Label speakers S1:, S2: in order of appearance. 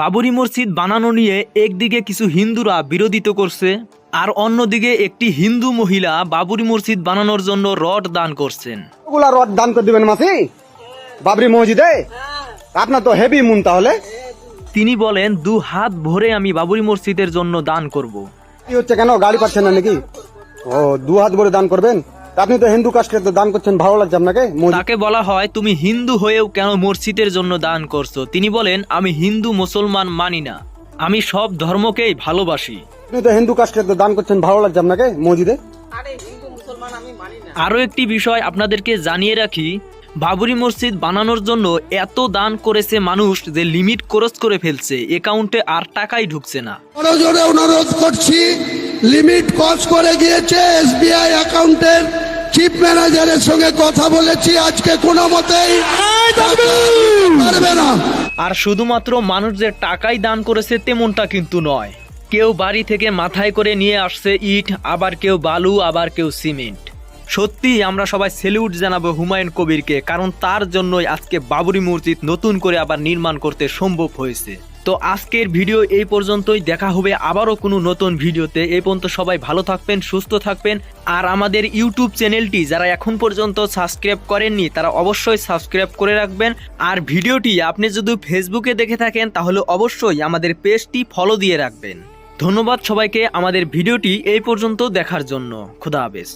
S1: বাবরি মসজিদ বানানো নিয়ে একদিকে কিছু হিন্দুরা বিরোধিতা করছে, আর অন্যদিকে একটি হিন্দু মহিলা বাবরি মসজিদ বানানোর জন্য রড দান করছেন।
S2: ওগুলা রড দান করে দিবেন মাসি বাবরি মসজিদে? আপনার তো হেভি মুন তাহলে।
S1: তিনি বলেন 2 হাত ভরে আমি বাবরি মসজিদের জন্য দান করব।
S2: কি হচ্ছে, কেন গাড়ি পাচ্ছেন না নাকি? ও 2 হাত ভরে দান করবেন? আপনি তো হিন্দু কাস্টে দান করছেন, ভালো লাগছে আপনাকে?
S1: তাকে বলা হয় তুমি হিন্দু হয়েও কেন মসজিদের জন্য দান করছো? তিনি বলেন আমি হিন্দু মুসলমান মানি না, আমি সব ধর্মকেই ভালোবাসি।
S2: আপনি তো হিন্দু কাস্টে দান করছেন, ভালো লাগছে আপনাকে মসজিদে?
S1: আরো একটি বিষয় আপনাদেরকে জানিয়ে রাখি, বাবরি মসজিদ বানানোর জন্য এত দান করেছে মানুষ যে লিমিট ক্রস করে ফেলছে, অ্যাকাউন্টে আর টাকাই ঢুকছে না।
S3: জোরে অনুরোধ করছি, লিমিট ক্রস করে গিয়েছে। এসবিআই অ্যাকাউন্টের চিফ ম্যানেজারের সঙ্গে কথা বলেছি, আজকে কোনো মতেই পারবে না।
S1: আর শুধুমাত্র মানুষ যে টাকাই দান করেছে তেমনটা কিন্তু নয়, কেউ বাড়ি থেকে মাথায় করে নিয়ে আসছে ইট, আবার কেউ বালু, আবার কেউ সিমেন্ট। সত্যি আমরা সবাই স্যালুট জানাবো হুমায়ুন কবিরকে, কারণ তার জন্যই আজকে বাবরি মসজিদ নতুন করে আবার নির্মাণ করতে সম্ভব হয়েছে। তো আজকের ভিডিও এই পর্যন্তই, দেখা হবে আবারও কোনো নতুন ভিডিওতে। এই পর্যন্ত সবাই ভালো থাকবেন, সুস্থ থাকবেন। আর আমাদের ইউটিউব চ্যানেলটি যারা এখন পর্যন্ত সাবস্ক্রাইব করেননি তারা অবশ্যই সাবস্ক্রাইব করে রাখবেন। আর ভিডিওটি আপনি যদি ফেসবুকে দেখে থাকেন তাহলে অবশ্যই আমাদের পেজটি ফলো দিয়ে রাখবেন। ধন্যবাদ সবাইকে আমাদের ভিডিওটি এই পর্যন্ত দেখার জন্য। খোদা হাফেজ।